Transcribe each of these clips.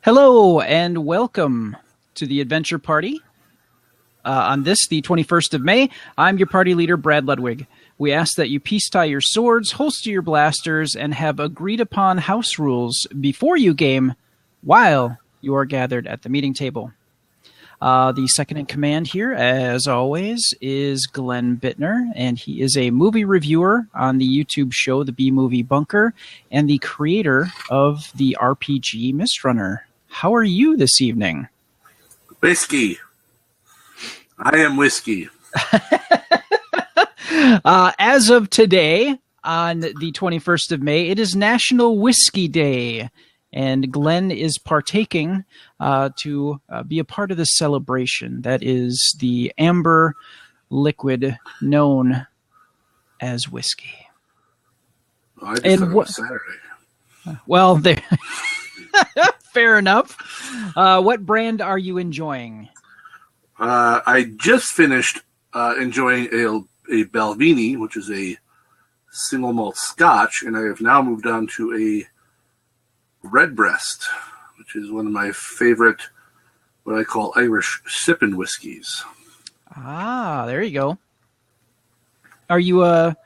Hello and welcome to the Adventure Party. On this, the 21st of May, I'm your party leader, Brad Ludwig. We ask that you peace tie your swords, holster your blasters, and have agreed upon house rules before you game while you are gathered at the meeting table. The second in command here, as always, is Glenn Bittner, and he is a movie reviewer on the YouTube show The B-Movie Bunker and the creator of the RPG Mistrunner. How are you this evening? Whiskey. I am whiskey. As of today, on the 21st of May, it is National Whiskey Day. And Glenn is partaking to be a part of the celebration. That is the amber liquid known as whiskey. I just thought it was Saturday. Well, there. Fair enough. What brand are you enjoying? I just finished enjoying a Balvenie, which is a single malt Scotch, and I have now moved on to a Redbreast, which is one of my favorite, what I call Irish sippin' whiskeys. Ah, there you go. Are you a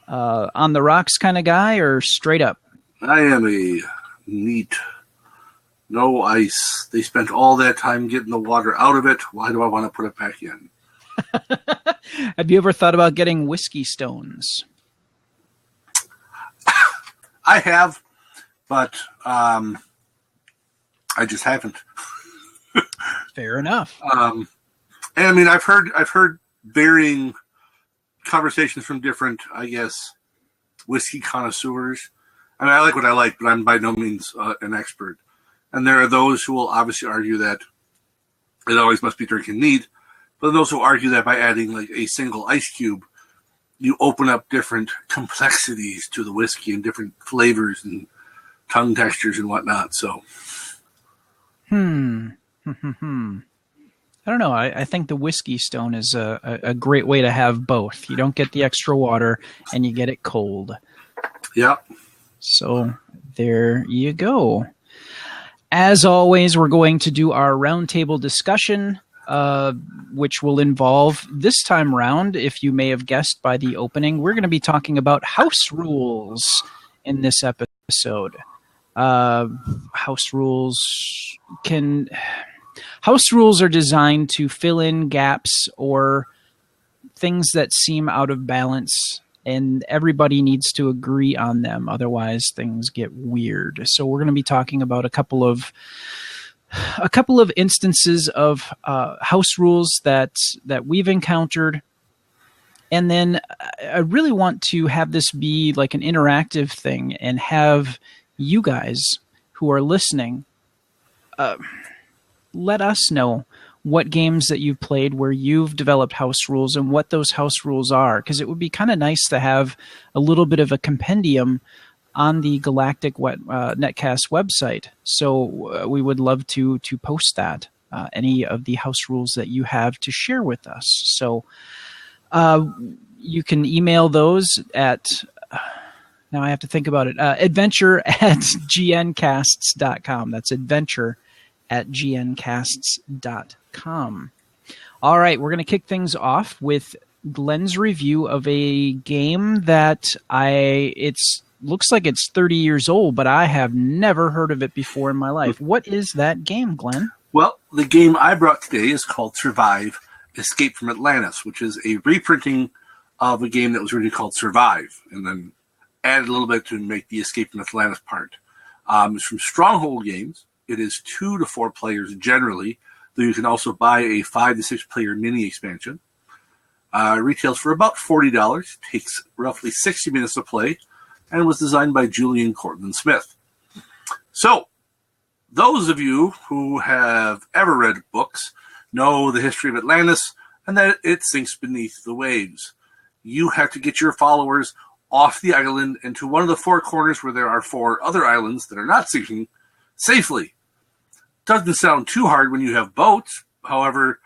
on the rocks kind of guy or straight up? I am a neat, no ice. They spent all that time getting the water out of it. Why do I want to put it back in? Have you ever thought about getting whiskey stones? I have. But I just haven't. Fair enough. And I mean, I've heard varying conversations from different, I guess, whiskey connoisseurs. I mean, I like what I like, but I'm by no means an expert. And there are those who will obviously argue that it always must be drinking neat, but those who argue that by adding like a single ice cube, you open up different complexities to the whiskey and different flavors and tongue textures and whatnot. So, I don't know. I think the whiskey stone is a great way to have both. You don't get the extra water, and you get it cold. Yeah. So there you go. As always, we're going to do our roundtable discussion, which will involve this time round, if you may have guessed by the opening, we're going to be talking about house rules in this episode. House rules are designed to fill in gaps or things that seem out of balance, and everybody needs to agree on them. Otherwise, things get weird. So we're going to be talking about a couple of instances of house rules that we've encountered. And then I really want to have this be like an interactive thing and have you guys who are listening, let us know what games that you've played where you've developed house rules and what those house rules are, because it would be kind of nice to have a little bit of a compendium on the Galactic Netcast website. So we would love to post that, any of the house rules that you have to share with us. So you can email those at... Now I have to think about it. Adventure@gncasts.com. That's adventure@gncasts.com. All right, we're going to kick things off with Glenn's review of a game that looks like it's 30 years old, but I have never heard of it before in my life. What is that game, Glenn? Well, the game I brought today is called Survive: Escape from Atlantis, which is a reprinting of a game that was originally called Survive, and then added a little bit to make the Escape from Atlantis part. It's from Stronghold Games. It is 2 to 4 players generally, though you can also buy a 5 to 6 player mini expansion. Retails for about $40, takes roughly 60 minutes to play, and was designed by Julian Cortland Smith. So, those of you who have ever read books know the history of Atlantis and that it sinks beneath the waves. You have to get your followers off the island and to one of the 4 corners where there are 4 other islands that are not sinking safely. Doesn't sound too hard when you have boats. However,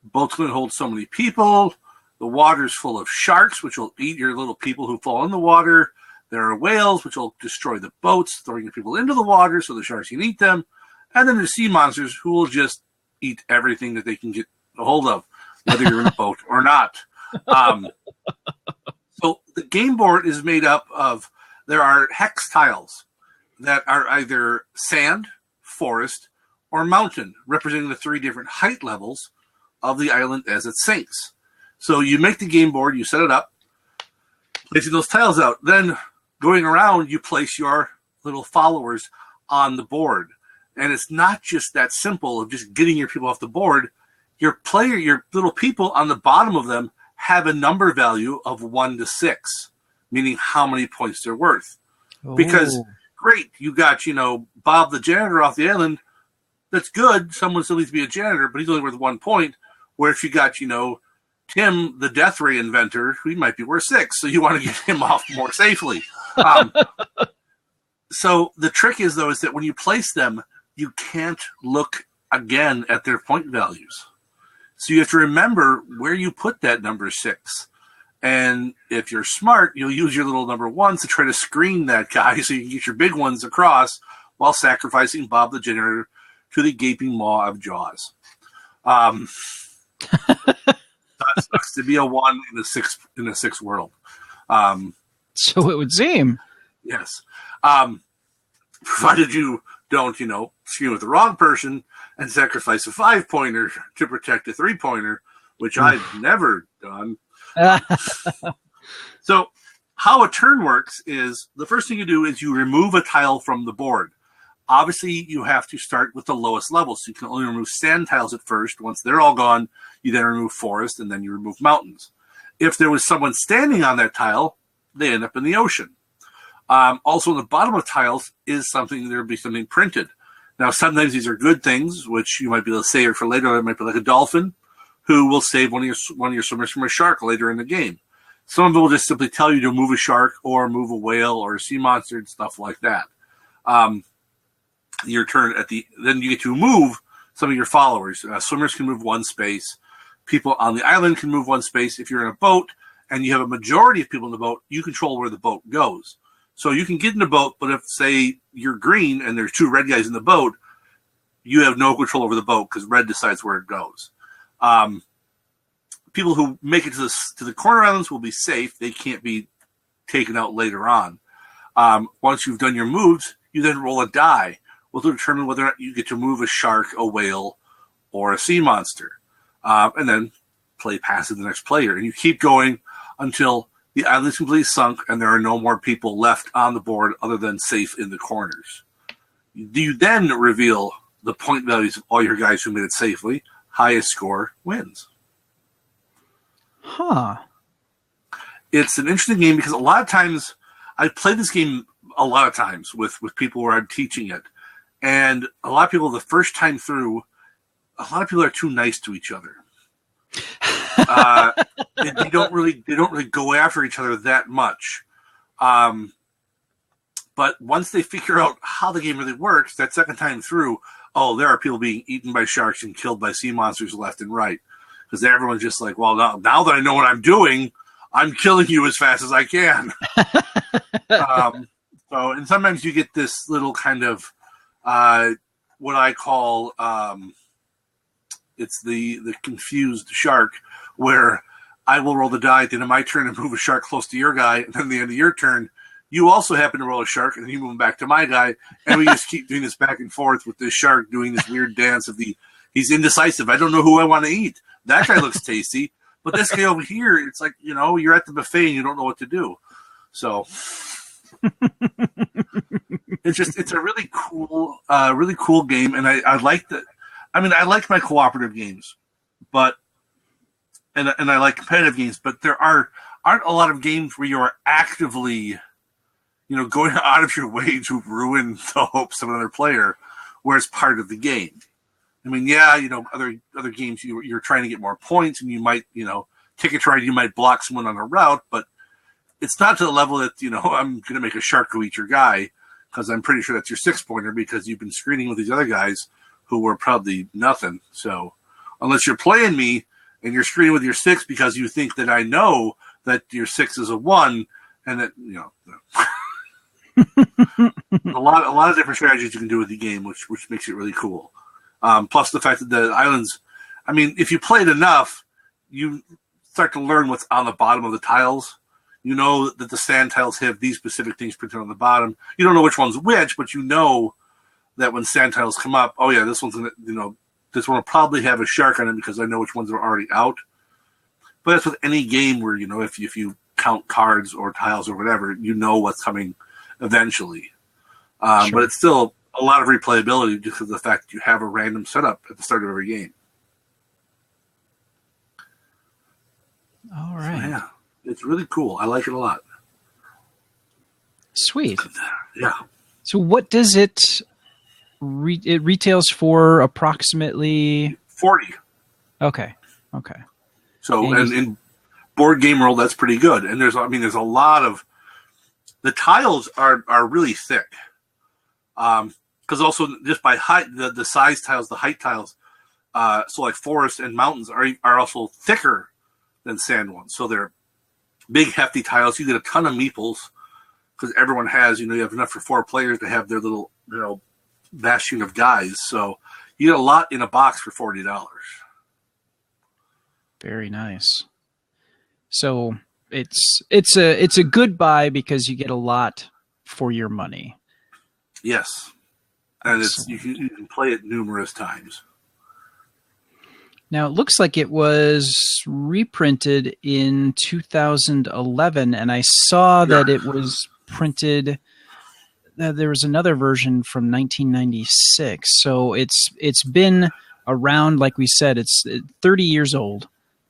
boats can hold so many people. The water's full of sharks, which will eat your little people who fall in the water. There are whales, which will destroy the boats, throwing the people into the water so the sharks can eat them. And then there's sea monsters who will just eat everything that they can get a hold of, whether you're in a boat or not. So the game board is made up of, there are hex tiles that are either sand, forest, or mountain, representing the 3 different height levels of the island as it sinks. So you make the game board, you set it up, placing those tiles out. Then going around, you place your little followers on the board. And it's not just that simple of just getting your people off the board. Your little people on the bottom of them have a number value of 1 to 6, meaning how many points they're worth. Oh. Because, great, you got, Bob the janitor off the island. That's good. Someone still needs to be a janitor, but he's only worth 1 point. Where if you got, Tim, the death ray inventor, he might be worth 6. So you want to get him off more safely. So the trick is, though, is that when you place them, you can't look again at their point values. So you have to remember where you put that number 6. And if you're smart, you'll use your little number 1s to try to screen that guy so you can get your big ones across while sacrificing Bob the janitor to the gaping maw of Jaws. That sucks to be a 1 in a 6 world. So it would seem. Yes. Provided you don't, screen with the wrong person and sacrifice a 5-pointer to protect a 3-pointer, which I've never done. So how a turn works is the first thing you do is you remove a tile from the board. Obviously, you have to start with the lowest level, so you can only remove sand tiles at first. Once they're all gone, you then remove forest, and then you remove mountains. If there was someone standing on that tile, they end up in the ocean. Also, on the bottom of tiles is there'll be something printed. Now, sometimes these are good things, which you might be able to save for later. It might be like a dolphin who will save one of your swimmers from a shark later in the game. Some of them will just simply tell you to move a shark or move a whale or a sea monster and stuff like that. Your turn then you get to move some of your followers. Swimmers can move 1 space. People on the island can move 1 space. If you're in a boat and you have a majority of people in the boat, you control where the boat goes. So you can get in a boat, but if, say, you're green and there's 2 red guys in the boat, you have no control over the boat because red decides where it goes. People who make it to the corner islands will be safe. They can't be taken out later on. Once you've done your moves, you then roll a die, will determine whether or not you get to move a shark, a whale, or a sea monster. And then play past the next player. And you keep going until the island is completely sunk and there are no more people left on the board other than safe in the corners. You then reveal the point values of all your guys who made it safely. Highest score wins. Huh. It's an interesting game because a lot of times, I've played this game a lot of times with people where I'm teaching it. And a lot of people, the first time through, a lot of people are too nice to each other. They don't really go after each other that much. But once they figure out how the game really works, that second time through, there are people being eaten by sharks and killed by sea monsters left and right. Because everyone's just like, well, now that I know what I'm doing, I'm killing you as fast as I can. And sometimes you get this little kind of what I call it's the confused shark, where I will roll the die at the end of my turn and move a shark close to your guy, and then at the end of your turn, you also happen to roll a shark, and then you move him back to my guy, and we just keep doing this back and forth with this shark doing this weird dance of he's indecisive. I don't know who I want to eat. That guy looks tasty, but this guy over here, it's like, you're at the buffet and you don't know what to do. So it's a really cool game, and I like that. I mean, I like my cooperative games, but and I like competitive games, but there aren't a lot of games where you are actively, going out of your way to ruin the hopes of another player, where it's part of the game. I mean, yeah, other games you're trying to get more points, and you might, Ticket to Ride, you might block someone on a route, but it's not to the level that, I'm going to make a shark go eat your guy, because I'm pretty sure that's your 6-pointer because you've been screening with these other guys who were probably nothing. So unless you're playing me and you're screening with your 6 because you think that I know that your 6 is a 1 and that, the lot of different strategies you can do with the game, which makes it really cool. Plus the fact that the islands, I mean, if you play it enough, you start to learn what's on the bottom of the tiles. You know that the sand tiles have these specific things printed on the bottom. You don't know which one's which, but you know that when sand tiles come up, oh yeah, this one's gonna, this one will probably have a shark on it because I know which ones are already out. But that's with any game where, if you count cards or tiles or whatever, you know what's coming eventually. Sure. But it's still a lot of replayability just because of the fact that you have a random setup at the start of every game. All right. So, yeah, it's really cool. I like it a lot. Sweet. Yeah. So what does it retails for approximately 40. Okay. So, and in Board Game World, that's pretty good. And there's a lot of, the tiles are really thick. Because also just by height, the size tiles, the height tiles, so like forests and mountains are also thicker than sand ones. So they're big, hefty tiles. You get a ton of meeples because everyone has, you have enough for 4 players to have their little, bastion of guys. So you get a lot in a box for $40. Very nice. So it's a good buy because you get a lot for your money. Yes, and you can play it numerous times. Now it looks like it was reprinted in 2011, and I saw that it was printed. There was another version from 1996, so it's been around. Like we said, it's 30 years old.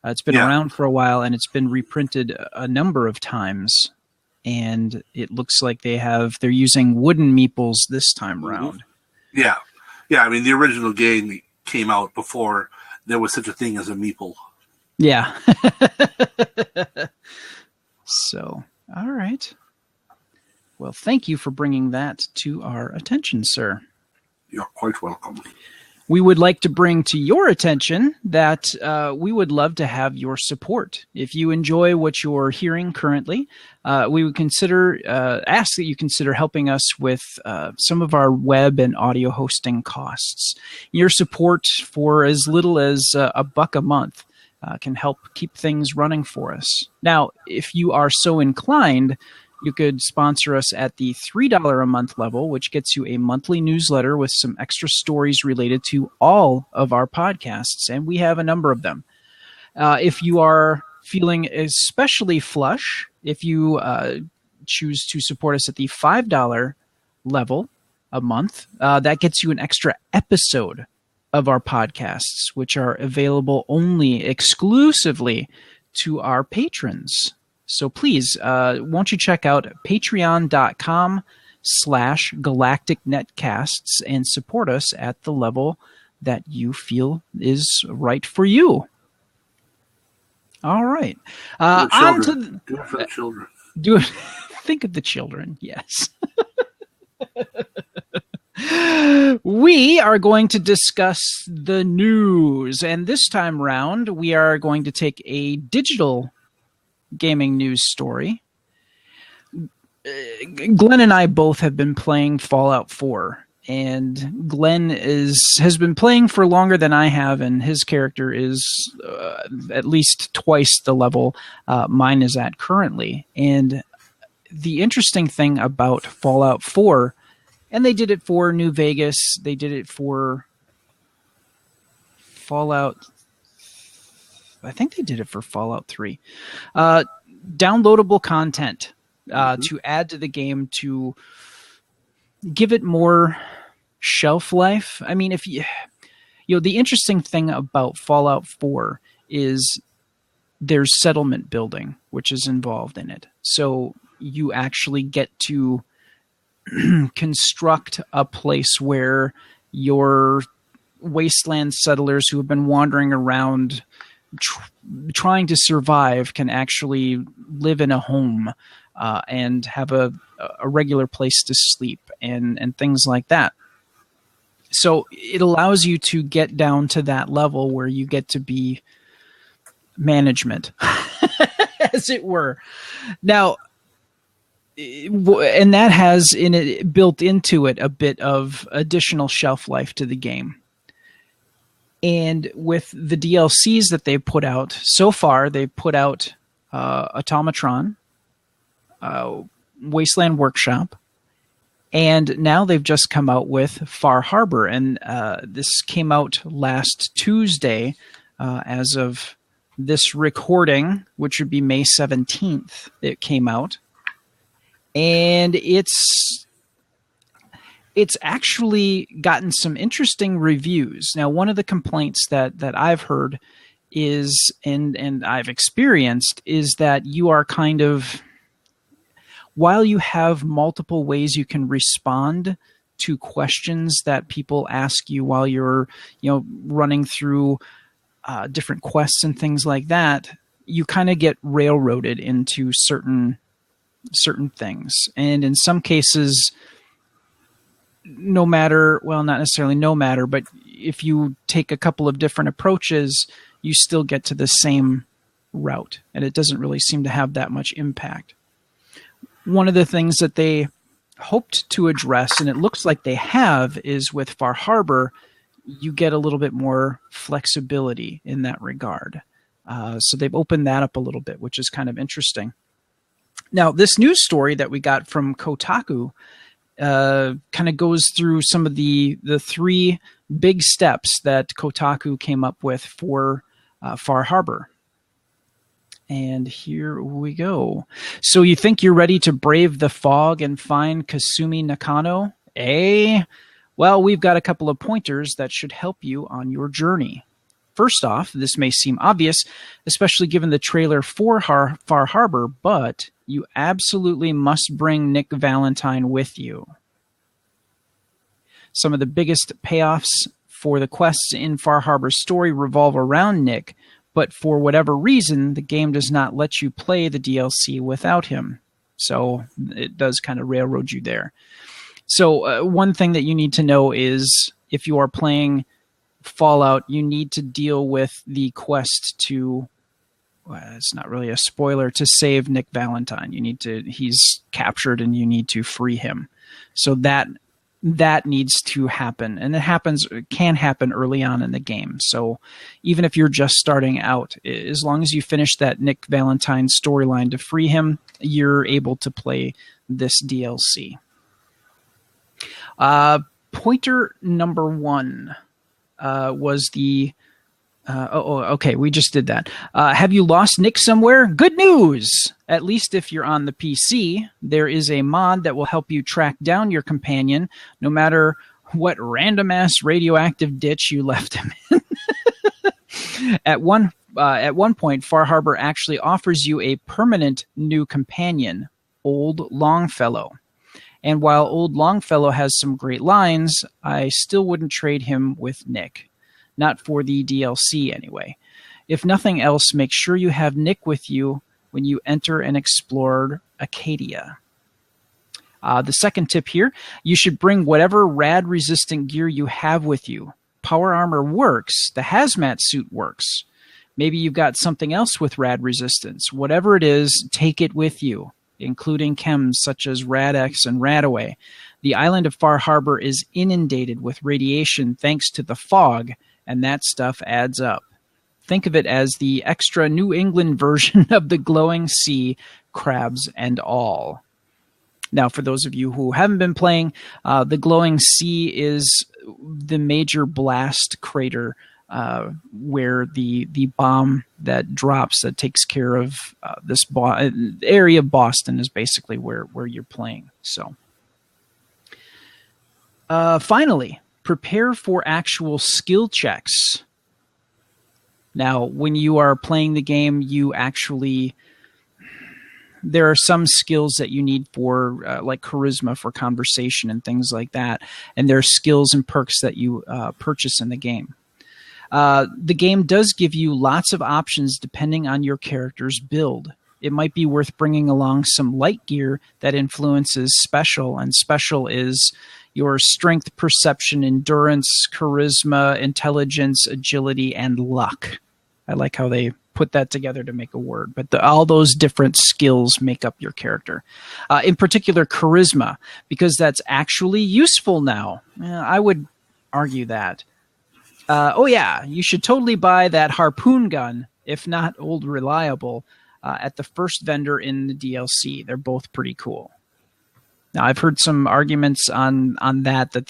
It's been around for a while, and it's been reprinted a number of times. And it looks like they're using wooden meeples this time around. Yeah. I mean, the original game came out before there was such a thing as a meeple. Yeah. So, all right. Well, thank you for bringing that to our attention, sir. You're quite welcome. We would like to bring to your attention that we would love to have your support. If you enjoy what you're hearing currently, we would ask that you consider helping us with some of our web and audio hosting costs. Your support for as little as $1 a month can help keep things running for us. Now, if you are so inclined, you could sponsor us at the $3 a month level, which gets you a monthly newsletter with some extra stories related to all of our podcasts, and we have a number of them. If you are feeling especially flush, if you choose to support us at the $5 level a month, that gets you an extra episode of our podcasts, which are available only exclusively to our patrons. So please, won't you check out patreon.com/galacticnetcasts and support us at the level that you feel is right for you. All right. On to do it for the children. Do it. Think of the children. Yes. We are going to discuss the news, and this time round, we are going to take a digital gaming news story. Glenn and I both have been playing Fallout 4, and Glenn has been playing for longer than I have, and his character is at least twice the level mine is at currently. And the interesting thing about Fallout 4, and they did it for New Vegas, they did it for Fallout, I think they did it for Fallout 3. Downloadable content to add to the game to give it more shelf life. I mean, if the interesting thing about Fallout 4 is there's settlement building, which is involved in it. So you actually get to construct a place where your wasteland settlers who have been wandering around trying to survive can actually live in a home and have a regular place to sleep and things like that. So it allows you to get down to that level where you get to be management, as it were. Now, and that has in it built into it a bit of additional shelf life to the game. And with the DLCs that they've put out so far, they've put out Automatron, Wasteland Workshop, and now they've just come out with Far Harbor. And this came out last Tuesday as of this recording, which would be May 17th. It came out. And it's actually gotten some interesting reviews. Now, one of the complaints that I've heard is, and I've experienced, is that you are kind of, while you have multiple ways you can respond to questions that people ask you while you're, running through different quests and things like that, you kind of get railroaded into certain things. And in some cases, not necessarily no matter, but if you take a couple of different approaches, you still get to the same route, and it doesn't really seem to have that much impact. One of the things that they hoped to address, and it looks like they have, is with Far Harbor, you get a little bit more flexibility in that regard. So they've opened that up a little bit, which is kind of interesting. Now, this news story that we got from Kotaku kind of goes through some of the three big steps that Kotaku came up with for Far Harbor. And here we go. So you think you're ready to brave the fog and find Kasumi Nakano? Well, we've got a couple of pointers that should help you on your journey. First off, this may seem obvious, especially given the trailer for Far Harbor, but you absolutely must bring Nick Valentine with you. Some of the biggest payoffs for the quests in Far Harbor's story revolve around Nick, but for whatever reason, the game does not let you play the DLC without him. So it does kind of railroad you there. So one thing that you need to know is if you are playing Fallout, you need to deal with the quest to, it's not really a spoiler, to save Nick Valentine. He's captured and you need to free him. So that needs to happen, and it can happen early on in the game. So even if you're just starting out, as long as you finish that Nick Valentine storyline to free him, you're able to play this DLC. Pointer number 1 was the okay, we just did that. Have you lost Nick somewhere? Good news! At least if you're on the PC, there is a mod that will help you track down your companion, no matter what random-ass radioactive ditch you left him in. At one point, Far Harbor actually offers you a permanent new companion, Old Longfellow. And while Old Longfellow has some great lines, I still wouldn't trade him with Nick. Not for the DLC, anyway. If nothing else, make sure you have Nick with you when you enter and explore Acadia. The second tip here, you should bring whatever rad-resistant gear you have with you. Power armor works. The hazmat suit works. Maybe you've got something else with rad resistance. Whatever it is, take it with you, including chems such as Rad-X and Radaway. The island of Far Harbor is inundated with radiation thanks to the fog, and that stuff adds up. Think of it as the extra New England version of the glowing sea, crabs and all. Now, for those of you who haven't been playing, the glowing sea is the major blast crater where the bomb that drops that takes care of this area of Boston is basically where you're playing. So, finally, prepare for actual skill checks. Now, when you are playing the game, there are some skills that you need for, like charisma for conversation and things like that. And there are skills and perks that you purchase in the game. The game does give you lots of options depending on your character's build. It might be worth bringing along some light gear that influences special, and special is your strength, perception, endurance, charisma, intelligence, agility, and luck. I like how they put that together to make a word, but all those different skills make up your character. In particular, charisma, because that's actually useful now. I would argue that. Oh yeah, you should totally buy that harpoon gun, if not Old Reliable, at the first vendor in the DLC. They're both pretty cool. Now, I've heard some arguments on that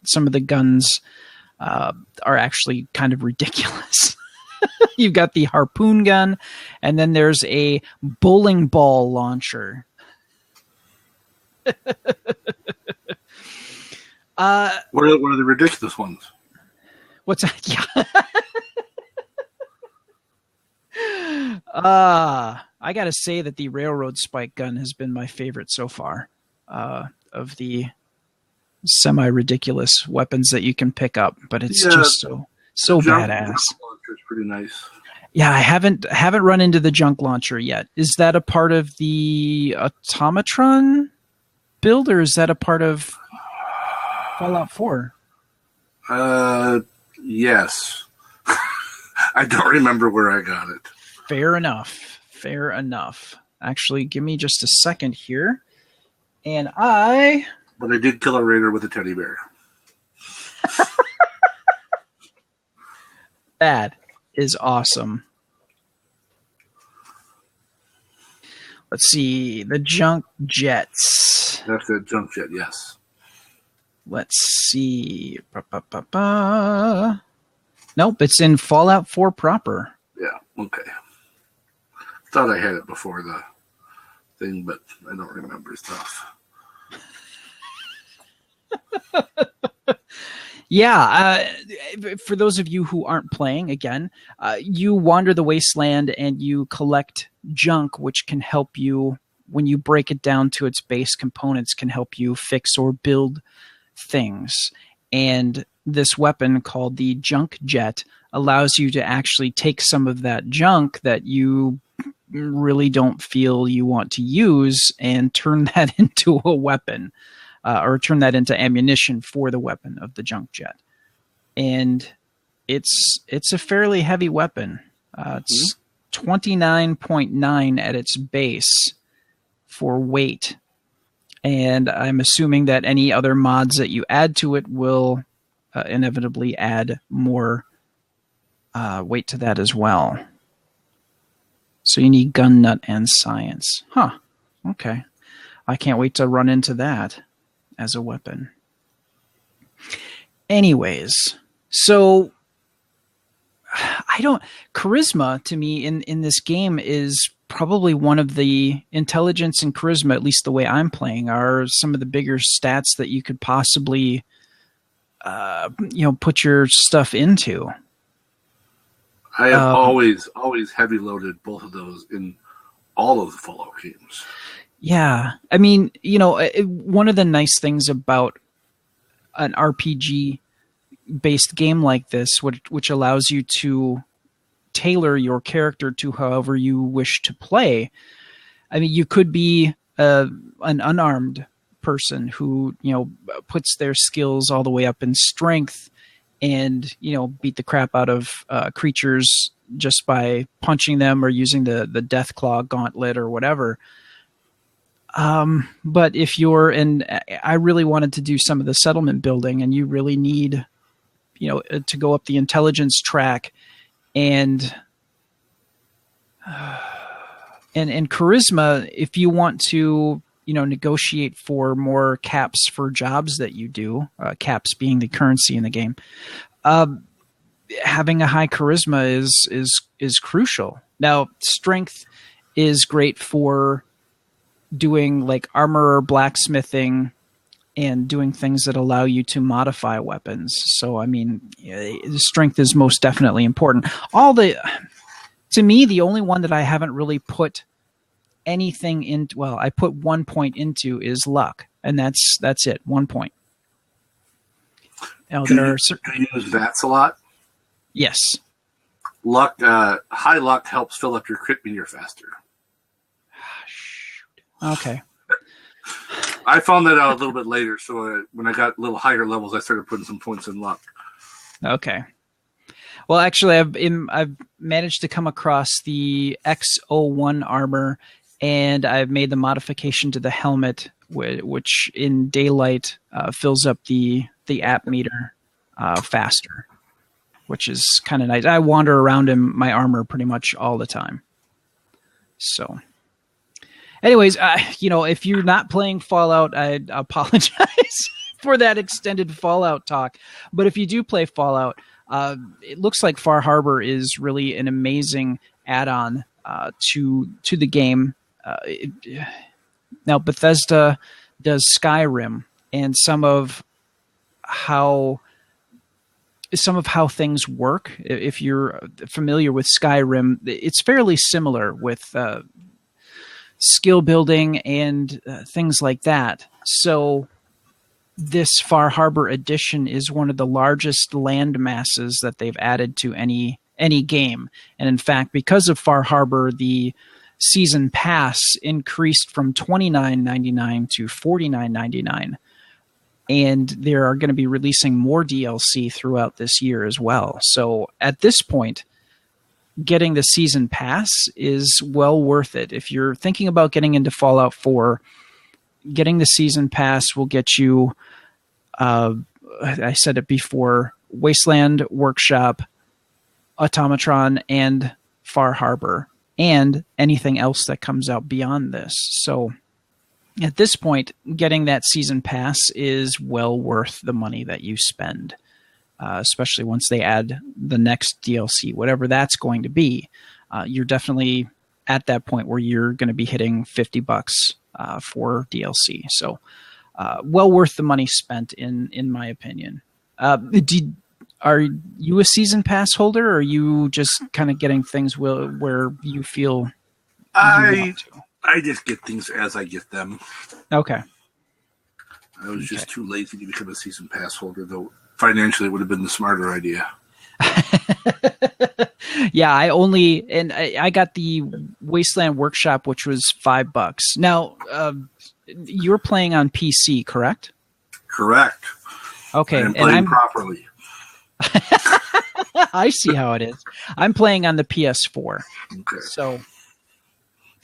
some of the guns are actually kind of ridiculous. You've got the harpoon gun, and then there's a bowling ball launcher. What are the ridiculous ones? What's that? Yeah. I gotta say that the railroad spike gun has been my favorite so far of the semi-ridiculous weapons that you can pick up, but it's just so badass. It's pretty nice. Yeah, I haven't run into the junk launcher yet. Is that a part of the Automatron build, or is that a part of Fallout 4? Yes. I don't remember where I got it. Fair enough. Actually, give me just a second here. But I did kill a raider with a teddy bear. That is awesome. Let's see. The junk jets. That's a junk jet, yes. Let's see. Nope, it's in Fallout 4 proper. Yeah, okay. Thought I had it before the thing, but I don't remember stuff. Yeah, for those of you who aren't playing, again, you wander the wasteland and you collect junk, which can help you, when you break it down to its base components, can help you fix or build things. And this weapon called the Junk Jet allows you to actually take some of that junk that you really don't feel you want to use and turn that into a weapon. Or turn that into ammunition for the weapon of the Junk Jet. And it's a fairly heavy weapon. It's 29.9 at its base for weight. And I'm assuming that any other mods that you add to it will inevitably add more weight to that as well. So you need gun nut and science. Huh. Okay. I can't wait to run into that as a weapon. Anyways, so charisma to me in this game is probably one of the intelligence and charisma, at least the way I'm playing, are some of the bigger stats that you could possibly put your stuff into. I have always heavy loaded both of those in all of the Fallout games. Yeah. I mean, one of the nice things about an RPG-based game like this, which allows you to tailor your character to however you wish to play. I mean, you could be an unarmed person who, puts their skills all the way up in strength and, beat the crap out of creatures just by punching them or using the Deathclaw gauntlet or whatever. But if I really wanted to do some of the settlement building, and you really need, to go up the intelligence track and charisma, if you want to, negotiate for more caps for jobs that you do, caps being the currency in the game, having a high charisma is crucial. Now, strength is great for doing like armor or blacksmithing and doing things that allow you to modify weapons. So, I mean, strength is most definitely important. To me, the only one that I haven't really put anything in, well, I put 1 point into is luck, and that's it, 1 point. Now, do you use VATS a lot? Yes. Luck, high luck helps fill up your crit meter faster. Okay. I found that out a little bit later, so when I got a little higher levels, I started putting some points in luck. Okay. Well, actually, I've managed to come across the X01 armor, and I've made the modification to the helmet, which in daylight fills up the app meter faster, which is kind of nice. I wander around in my armor pretty much all the time. So, anyways, if you're not playing Fallout, I apologize for that extended Fallout talk. But if you do play Fallout, it looks like Far Harbor is really an amazing add-on to the game. Now, Bethesda does Skyrim, and some of how things work. If you're familiar with Skyrim, it's fairly similar with skill building and things like that. So this Far Harbor edition is one of the largest land masses that they've added to any game. And in fact, because of Far Harbor, the season pass increased from $29.99 to $49.99. And they are going to be releasing more DLC throughout this year as well. So at this point, getting the season pass is well worth it. If you're thinking about getting into Fallout 4, getting the season pass will get you, I said it before, Wasteland Workshop, Automatron, and Far Harbor, and anything else that comes out beyond this. So at this point, getting that season pass is well worth the money that you spend, especially once they add the next DLC, whatever that's going to be. You're definitely at that point where you're going to be hitting $50 for DLC. So well worth the money spent, in my opinion. Are you a season pass holder, or are you just kind of getting things where you feel you want to? I just get things as I get them. Okay. I was just too lazy to become a season pass holder, though financially it would have been the smarter idea. Yeah, I got the Wasteland Workshop, which was $5. Now, you're playing on PC, correct? Correct. Okay, I'm playing properly. I see how it is. I'm playing on the PS4. Okay.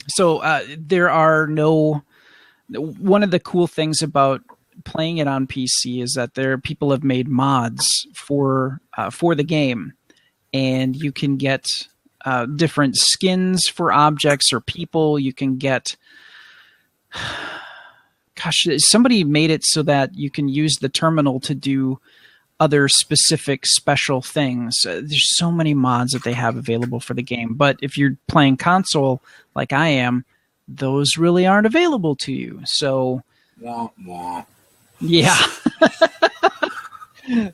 So there are no. One of the cool things about playing it on PC is that people have made mods for the game, and you can get different skins for objects or people. You can get. Gosh, somebody made it so that you can use the terminal to do other specific special things. There's so many mods that they have available for the game. But if you're playing console like I am, those really aren't available to you. So, yeah.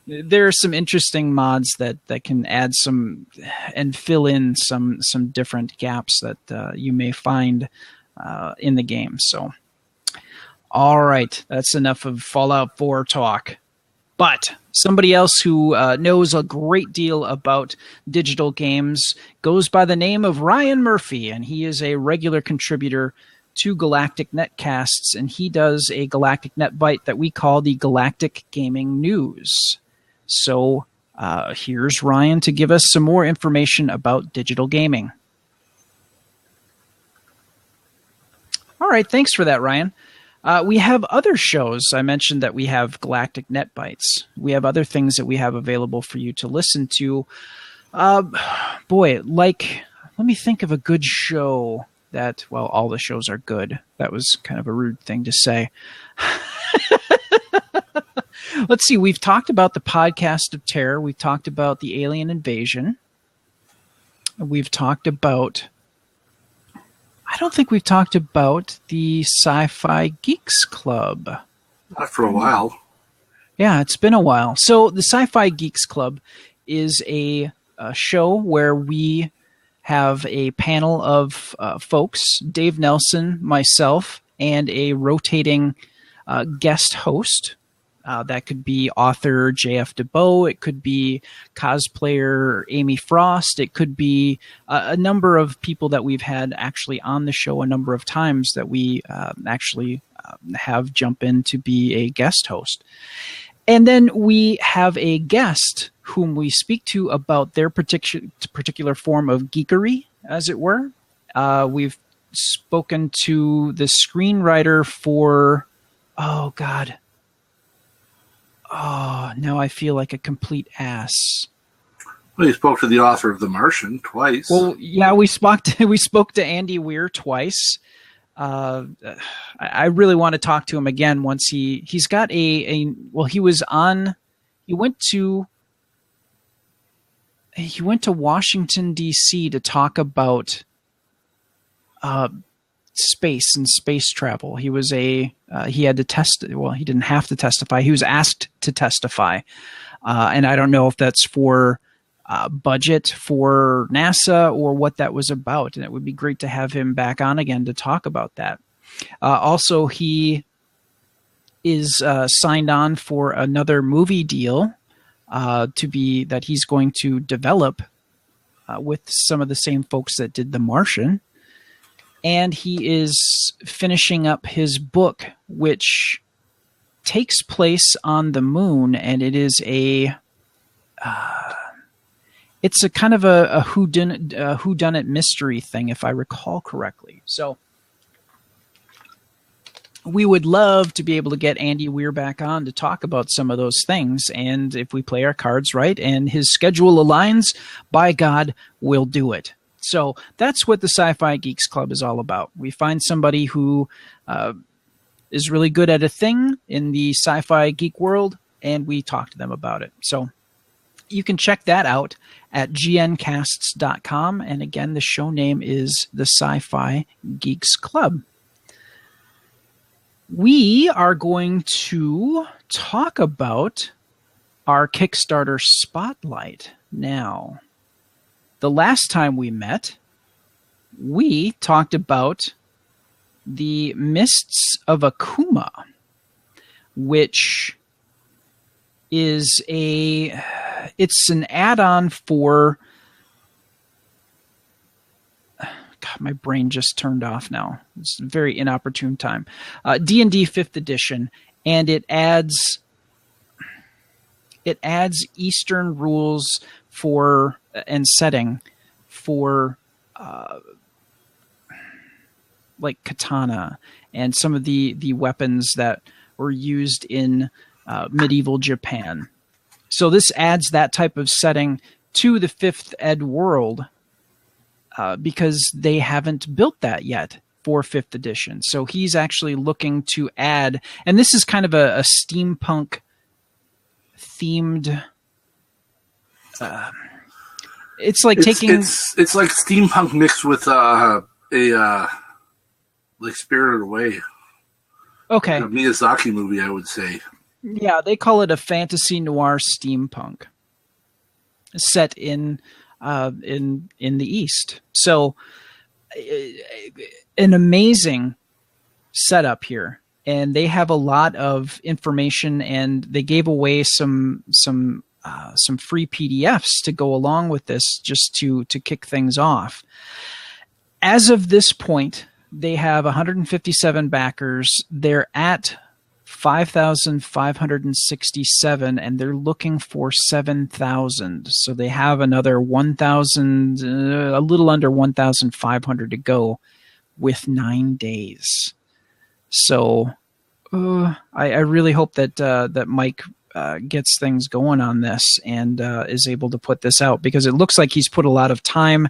There are some interesting mods that can add some and fill in some different gaps that you may find in the game. So, all right, that's enough of Fallout 4 talk. But somebody else who knows a great deal about digital games goes by the name of Ryan Murphy, and he is a regular contributor to Galactic Netcasts, and he does a Galactic Net Bite that we call the Galactic Gaming News. So here's Ryan to give us some more information about digital gaming. All right, thanks for that, Ryan. We have other shows. I mentioned that we have Galactic Net Bites. We have other things that we have available for you to listen to. Let me think of a good show that, well, all the shows are good. That was kind of a rude thing to say. Let's see. We've talked about the Podcast of Terror. We've talked about the Alien Invasion. We've talked about... I don't think we've talked about the Sci-Fi Geeks Club. Not for a while. Yeah, it's been a while. So the Sci-Fi Geeks Club is a show where we have a panel of folks, Dave Nelson, myself, and a rotating guest host. That could be author J.F. DeBow. It could be cosplayer Amy Frost. It could be a number of people that we've had actually on the show a number of times that we actually have jump in to be a guest host. And then we have a guest whom we speak to about their particular form of geekery, as it were. We've spoken to the screenwriter for, oh God. Oh, now I feel like a complete ass. Well, you spoke to the author of The Martian twice. Well, yeah, we spoke to Andy Weir twice. I really want to talk to him again once he's got he went to Washington D.C. to talk about space and space travel. He was he had to he didn't have to testify. He was asked to testify. And I don't know if that's for budget for NASA or what that was about. And it would be great to have him back on again to talk about that. Also, he is signed on for another movie deal that he's going to develop with some of the same folks that did The Martian. And he is finishing up his book, which takes place on the moon, and it is it's a kind of a whodunit mystery thing, if I recall correctly. So we would love to be able to get Andy Weir back on to talk about some of those things. And if we play our cards right and his schedule aligns, by God, we'll do it. So that's what the Sci-Fi Geeks Club is all about. We find somebody who is really good at a thing in the sci-fi geek world, and we talk to them about it. So you can check that out at gncasts.com. And again, the show name is the Sci-Fi Geeks Club. We are going to talk about our Kickstarter Spotlight now. The last time we met, we talked about the Mists of Akuma, which is it's an add-on for, God, my brain just turned off now. It's a very inopportune time. D&D 5th edition, and it adds Eastern rules for and setting for like katana and some of the weapons that were used in medieval Japan. So this adds that type of setting to the 5th ed world because they haven't built that yet for 5th edition. So he's actually looking to add, and this is kind of a steampunk themed. It's like it's like steampunk mixed with like Spirited Away. Okay. A Miyazaki movie, I would say. Yeah, they call it a fantasy noir steampunk set in the East. So an amazing setup here. And they have a lot of information, and they gave away some free PDFs to go along with this, just to kick things off. As of this point, they have 157 backers. They're at 5,567, and they're looking for 7,000. So they have another 1,000, a little under 1,500 to go with 9 days. So I really hope that Mike gets things going on this and is able to put this out, because it looks like he's put a lot of time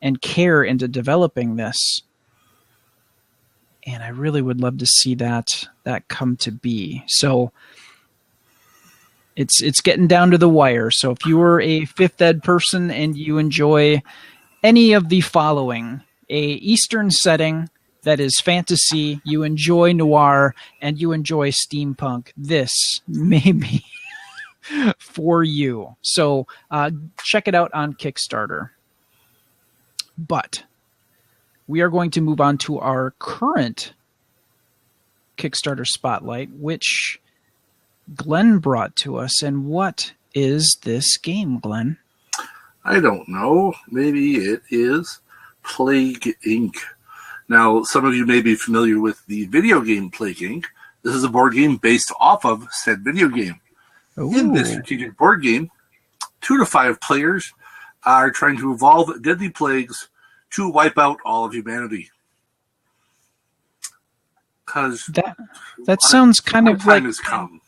and care into developing this. And I really would love to see that come to be. So it's getting down to the wire. So if you are a 5th ed person and you enjoy any of the following, a Eastern setting that is fantasy, you enjoy noir, and you enjoy steampunk, this may be for you. So check it out on Kickstarter. But we are going to move on to our current Kickstarter Spotlight, which Glenn brought to us. And what is this game, Glenn? I don't know. Maybe it is Plague Inc. Now, some of you may be familiar with the video game Plague Inc. This is a board game based off of said video game. In this strategic board game, 2 to 5 players are trying to evolve deadly plagues to wipe out all of humanity. Because that sounds kind of like time has come.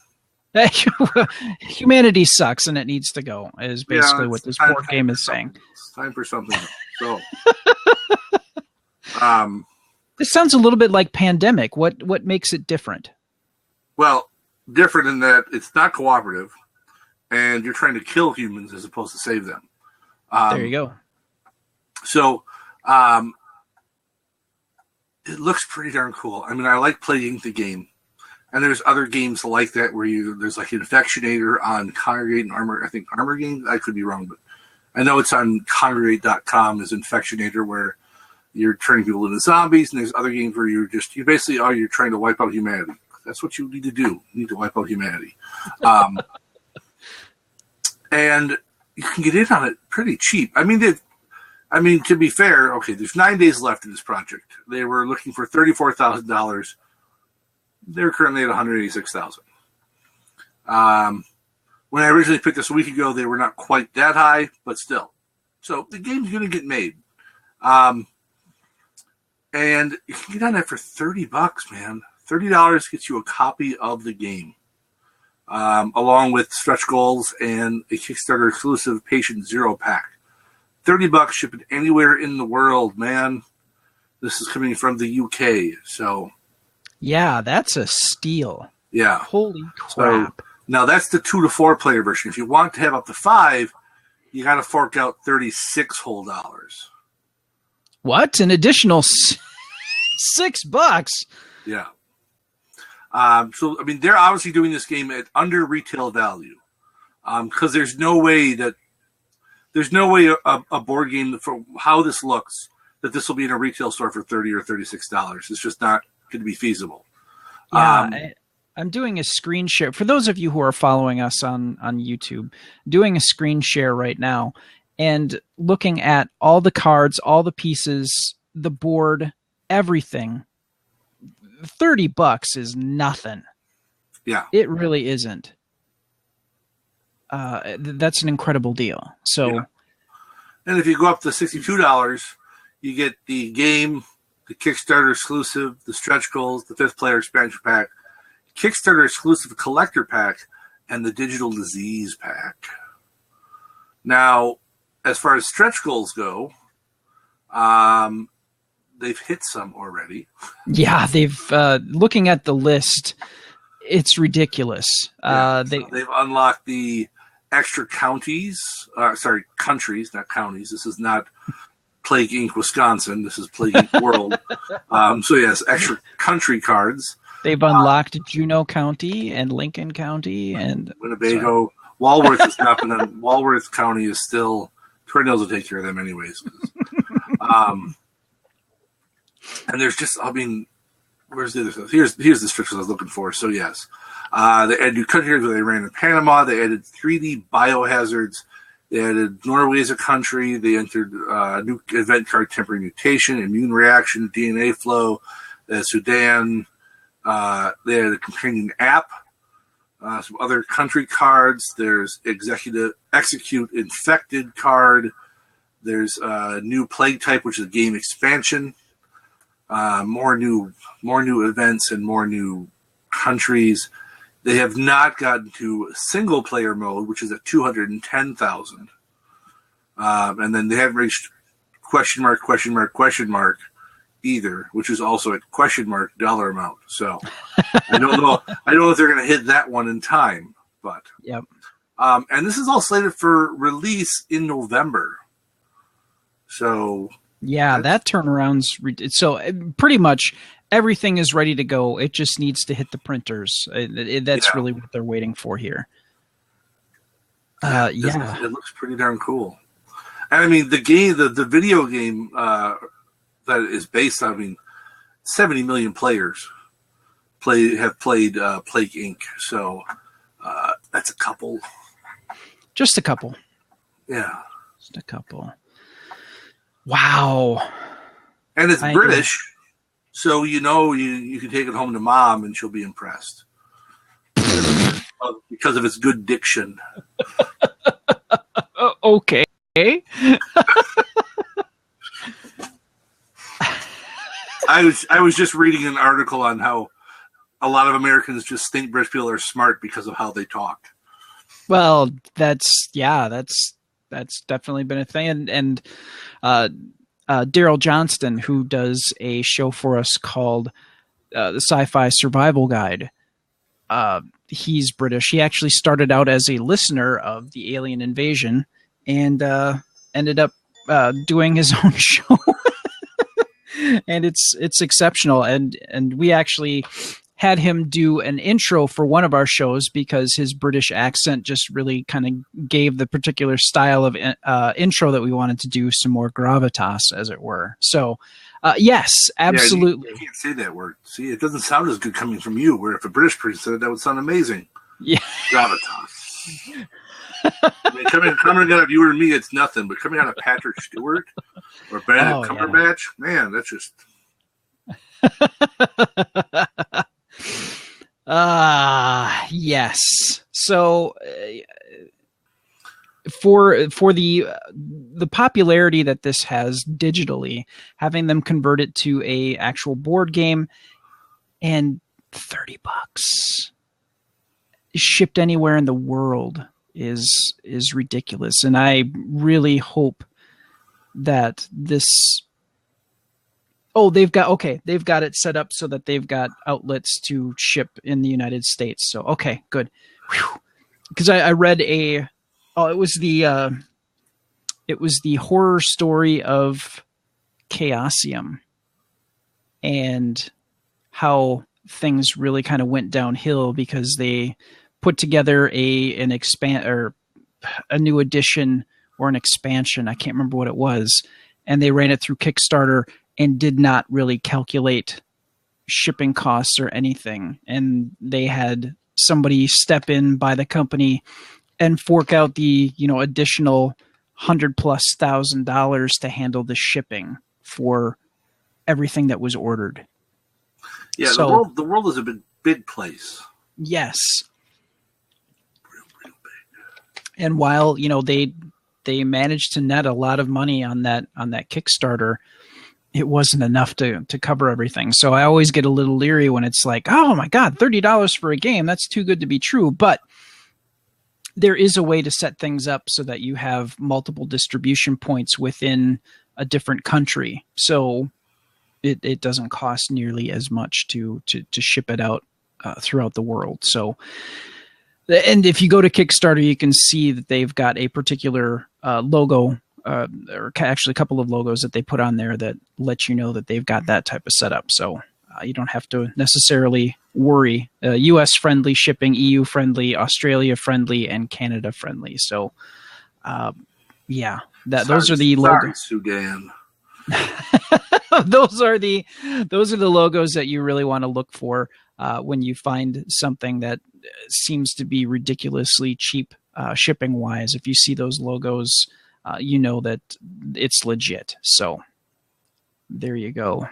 Humanity sucks and it needs to go, is basically what this board game is saying. It's time for something else. So, this sounds a little bit like Pandemic. What makes it different? Well, different in that it's not cooperative, and you're trying to kill humans as opposed to save them. There you go. So, it looks pretty darn cool. I mean, I like playing the game. And there's other games like that where there's like Infectionator on Congregate and Armor. I think Armor Games. I could be wrong, but I know it's on Congregate.com is Infectionator, where you're turning people into zombies. And there's other games where you're trying to wipe out humanity. That's what you need to do. You need to wipe out humanity. And you can get in on it pretty cheap. I mean, to be fair, okay, there's 9 days left in this project. They were looking for $34,000. They're currently at $186,000. When I originally picked this a week ago, they were not quite that high, but still. So the game's going to get made. And you can get on it for $30, man. $30 gets you a copy of the game, along with stretch goals and a Kickstarter exclusive Patient Zero pack. $30 shipping anywhere in the world, man. This is coming from the UK, so... Yeah, that's a steal. Yeah. Holy crap. So, now, that's the 2 to 4 player version. If you want to have up to 5, you got to fork out $36 whole dollars. What? An additional $6? Yeah. So, I mean, they're obviously doing this game at under retail value. Because there's no way a board game, for how this looks, that this will be in a retail store for $30 or $36. It's just not going to be feasible. Yeah, I'm doing a screen share. For those of you who are following us on YouTube, doing a screen share right now and looking at all the cards, all the pieces, the board, everything. $30 is nothing. Yeah. It really isn't. That's an incredible deal. So, yeah. And if you go up to $62, you get the game, the Kickstarter exclusive, the stretch goals, the 5th player expansion pack, Kickstarter exclusive collector pack, and the digital disease pack. Now, as far as stretch goals go, they've hit some already. Yeah, they've looking at the list, it's ridiculous. So they've unlocked the extra countries, not counties. This is not Plague Inc. Wisconsin. This is Plague Inc. World. So yes, extra country cards. They've unlocked Juneau County and Lincoln County and Winnebago. Sorry. Walworth is not, and then Walworth County is still. Tornadoes will take care of them anyways. And there's just, I mean, where's the other stuff? Here's the restrictions I was looking for. So yes, they added new countries where they ran in Panama. They added 3D biohazards. They added Norway as a country. They entered new event card temporary mutation, immune reaction, DNA flow. Sudan. They had a companion app. Some other country cards. There's execute infected card. There's a new plague type, which is a game expansion. More new events and more new countries. They have not gotten to single player mode, which is at 210,000. And then they haven't reached question mark either, which is also at question mark dollar amount. So I don't know if they're going to hit that one in time, but yep. And this is all slated for release in November. So yeah, that turnaround's so pretty much everything is ready to go. It just needs to hit the printers. That's really what they're waiting for here. It looks pretty darn cool. And I mean, the game, the video game that is based on, I mean, 70 million players have played Plague Inc. So that's a couple. Just a couple. Yeah. Just a couple. Wow. And it's British, so you can take it home to mom and she'll be impressed. because of its good diction. Okay. I was just reading an article on how a lot of Americans just think British people are smart because of how they talk. Well, that's definitely been a thing. And Daryl Johnston, who does a show for us called the Sci-Fi Survival Guide, he's British. He actually started out as a listener of the Alien Invasion and ended up doing his own show. And it's exceptional. And we actually had him do an intro for one of our shows because his British accent just really kind of gave the particular style of intro that we wanted to do some more gravitas, as it were. So, yes, absolutely. Yeah, you can't say that word. See, it doesn't sound as good coming from you, where if a British person said it, that would sound amazing. Yeah. Gravitas. I mean, coming out of you or me, it's nothing. But coming out of Patrick Stewart or Benedict Cumberbatch, man, that's just... Yes. So for the popularity that this has digitally, having them convert it to a actual board game, and $30 shipped anywhere in the world is ridiculous. And I really hope that this... Oh, they've got it set up so that they've got outlets to ship in the United States. So, okay, good. Because I read it was the horror story of Chaosium and how things really kind of went downhill because they put together a new edition or an expansion. I can't remember what it was. And they ran it through Kickstarter and did not really calculate shipping costs or anything. And they had somebody step in by the company and fork out the, additional $100,000+ to handle the shipping for everything that was ordered. Yeah, so, the world is a big place. Yes. Real big. And while, they managed to net a lot of money on that Kickstarter, it wasn't enough to cover everything. So I always get a little leery when it's like, oh my God, $30 for a game. That's too good to be true. But there is a way to set things up so that you have multiple distribution points within a different country. So it doesn't cost nearly as much to ship it out throughout the world. So, and if you go to Kickstarter, you can see that they've got a particular logo, or actually a couple of logos that they put on there that let you know that they've got that type of setup. So you don't have to necessarily worry. US friendly shipping, EU friendly, Australia friendly, and Canada friendly. So those are the logos. Sudan. those are the logos that you really want to look for when you find something that seems to be ridiculously cheap shipping wise. If you see those logos, you know that it's legit. So there you go.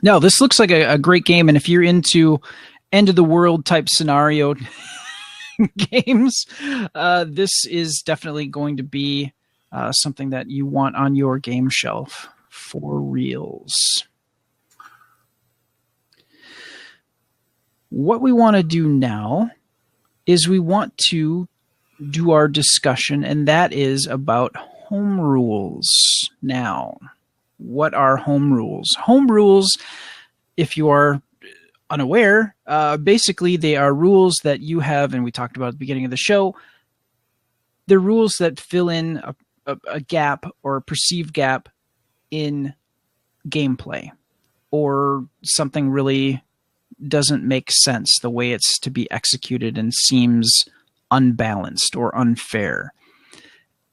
No, this looks like a great game. And if you're into end of the world type scenario games, this is definitely going to be something that you want on your game shelf for reals. What we want to do now is we want to do our discussion, and that is about home rules. Now, what are home rules? Home rules, if you are unaware, basically they are rules that you have, and we talked about at the beginning of the show. They're rules that fill in a gap or a perceived gap in gameplay, or something really doesn't make sense the way it's to be executed and seems unbalanced or unfair.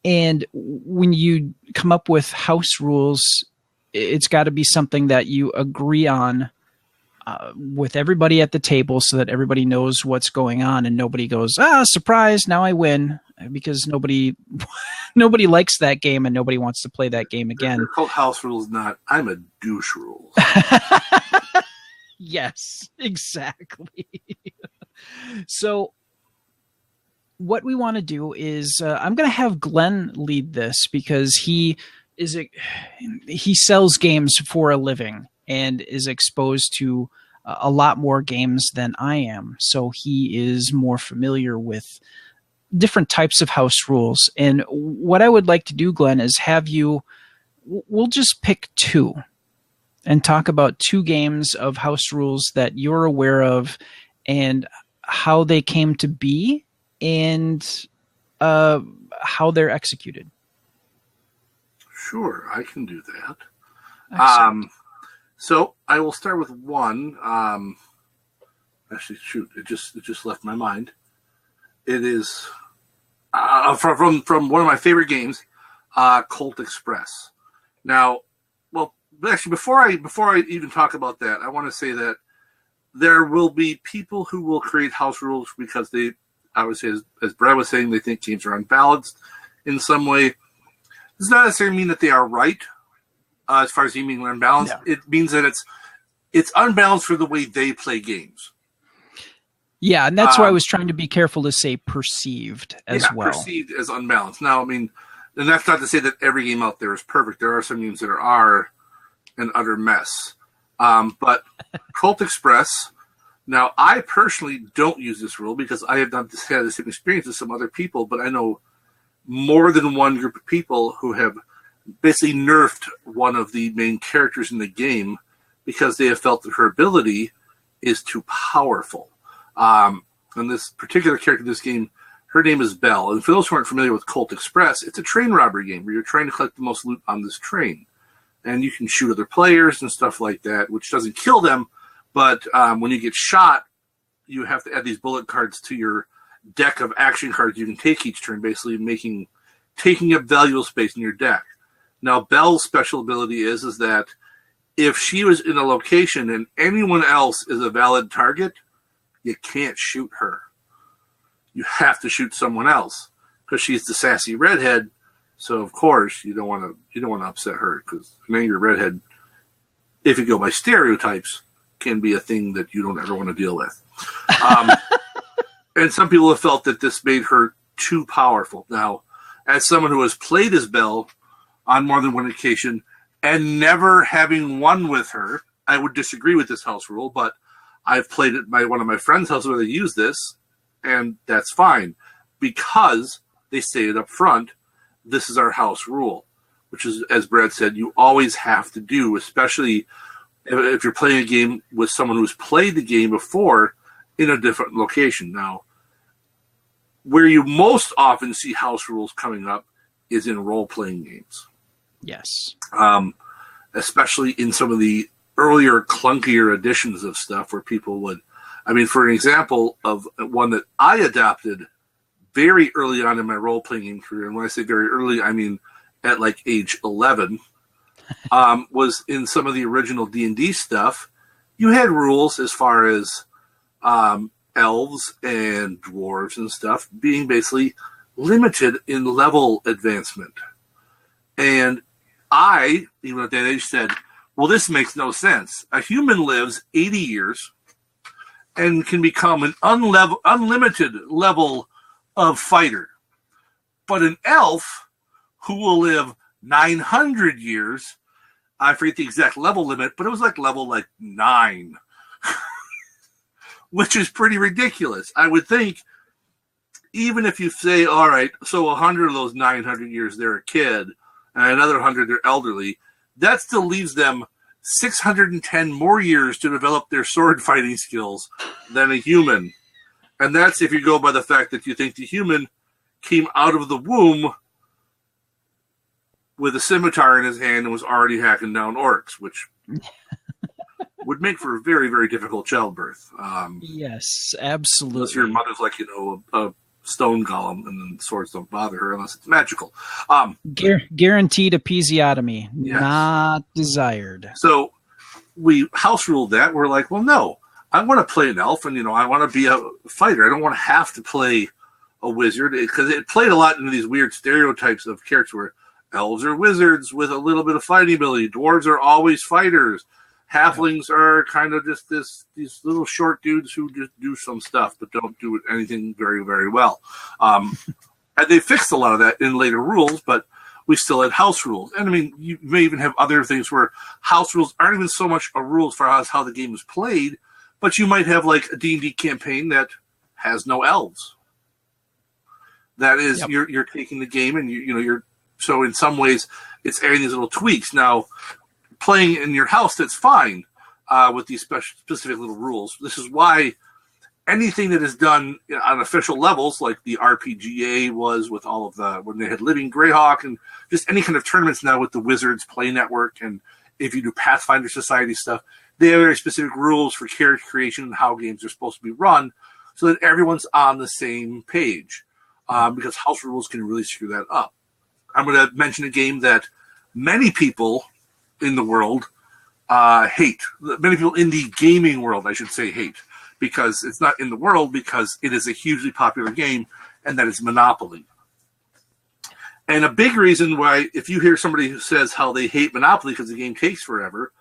And when you come up with house rules, it's got to be something that you agree on with everybody at the table so that everybody knows what's going on and nobody goes, surprise, now I win, because nobody likes that game and nobody wants to play that game again. They're called house rules, not I'm a douche rules. Yes, exactly. So what we want to do is I'm going to have Glenn lead this because he sells games for a living and is exposed to a lot more games than I am. So he is more familiar with different types of house rules. And what I would like to do, Glenn, is we'll just pick two and talk about two games of house rules that you're aware of and how they came to be and how they're executed. Sure, I can do that. Excellent. So I will start with one. Actually, shoot, it just left my mind. It is from one of my favorite games, Colt Express. Now, well, actually, before I even talk about that, I want to say that there will be people who will create house rules because they, I would say, as Brad was saying, they think games are unbalanced in some way. Does not necessarily mean that they are right. As far as you mean unbalanced, no. It means that it's unbalanced for the way they play games. Yeah, and that's why I was trying to be careful to say perceived as well. Perceived as unbalanced. Now, I mean, and that's not to say that every game out there is perfect. There are some games that are an utter mess. But Colt Express, now I personally don't use this rule because I have not had the same experience as some other people, but I know more than one group of people who have basically nerfed one of the main characters in the game because they have felt that her ability is too powerful. And this particular character in this game, her name is Belle. And for those who aren't familiar with Colt Express, it's a train robbery game where you're trying to collect the most loot on this train. And you can shoot other players and stuff like that, which doesn't kill them. But when you get shot, you have to add these bullet cards to your deck of action cards you can take each turn, basically taking up valuable space in your deck. Now, Belle's special ability is that if she was in a location and anyone else is a valid target, you can't shoot her. You have to shoot someone else because she's the sassy redhead. So of course you don't want to upset her because an angry redhead, if you go by stereotypes, can be a thing that you don't ever want to deal with. And some people have felt that this made her too powerful. Now, as someone who has played as Belle on more than one occasion and never having won with her, I would disagree with this house rule, but I've played it by one of my friends' house where they use this, and that's fine because they say it up front. This is our house rule, which is, as Brad said, you always have to do, especially if you're playing a game with someone who's played the game before in a different location. Now, where you most often see house rules coming up is in role-playing games. Yes. Especially in some of the earlier, clunkier editions of stuff where people would, I mean, for an example of one that I adopted very early on in my role-playing game career, and when I say very early, I mean at like age 11, was in some of the original D&D stuff. You had rules as far as elves and dwarves and stuff being basically limited in level advancement. And I, even at that age, said, well, this makes no sense. A human lives 80 years and can become an unlimited level of fighter. But an elf who will live 900 years, I forget the exact level limit, but it was like level 9, which is pretty ridiculous. I would think, even if you say, all right, so 100 of those 900 years they're a kid, and another 100 they're elderly, that still leaves them 610 more years to develop their sword fighting skills than a human. And that's if you go by the fact that you think the human came out of the womb with a scimitar in his hand and was already hacking down orcs, which would make for a very, very difficult childbirth. Yes, absolutely. Unless your mother's like, a stone golem, and then swords don't bother her unless it's magical. Guaranteed episiotomy, yes. Not desired. So we house ruled that. We're like, well, no, I want to play an elf, and I want to be a fighter. I don't want to have to play a wizard, because it played a lot into these weird stereotypes of characters where elves are wizards with a little bit of fighting ability. Dwarves are always fighters. Halflings are kind of just these little short dudes who just do some stuff, but don't do anything very, very well. And they fixed a lot of that in later rules, but we still had house rules. And I mean, you may even have other things where house rules aren't even so much a rule as far as how the game is played, but you might have like a D&D campaign that has no elves. That is, you're taking the game and you're so in some ways it's adding these little tweaks. Now, playing in your house, that's fine with these specific little rules. This is why anything that is done on official levels, like the RPGA was with all of when they had Living Greyhawk, and just any kind of tournaments now with the Wizards Play Network, and if you do Pathfinder Society stuff, they have very specific rules for character creation and how games are supposed to be run, so that everyone's on the same page. Because house rules can really screw that up. I'm going to mention a game that many people in the world hate. Many people in the gaming world, I should say, hate. Because it's not in the world, because it is a hugely popular game, and that is Monopoly. And a big reason why, if you hear somebody who says how they hate Monopoly because the game takes forever,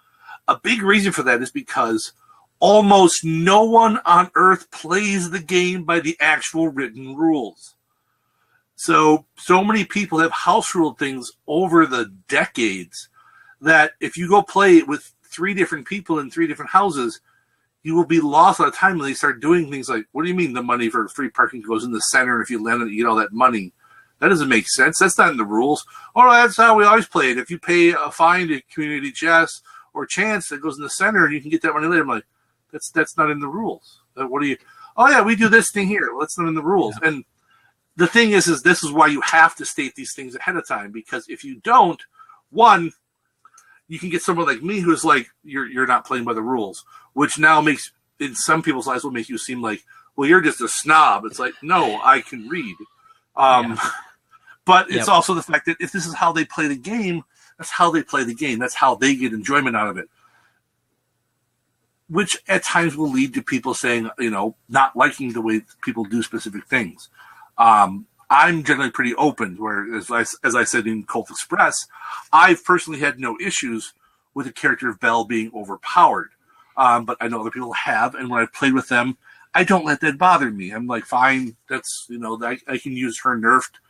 a big reason for that is because almost no one on Earth plays the game by the actual written rules. So many people have house ruled things over the decades that if you go play it with 3 different people in 3 different houses, you will be lost on time when they start doing things like, what do you mean the money for free parking goes in the center, and if you land it, you get all that money? That doesn't make sense. That's not in the rules. Oh, that's how we always play it. If you pay a fine to Community Chess or Chance, that goes in the center, and you can get that money later. I'm like, that's not in the rules. What do you? Oh yeah, we do this thing here. Well, that's not in the rules. Yeah. And the thing is this is why you have to state these things ahead of time, because if you don't, one, you can get someone like me who's like, you're not playing by the rules, which now makes, in some people's eyes, will make you seem like, well, you're just a snob. It's like, no, I can read. But it's also the fact that if this is how they play the game, that's how they play the game. That's how they get enjoyment out of it. Which at times will lead to people saying, not liking the way people do specific things. I'm generally pretty open, where, as I said in Colt Express, I've personally had no issues with the character of Belle being overpowered. But I know other people have, and when I've played with them, I don't let that bother me. I'm like, fine, that's, I can use her nerfed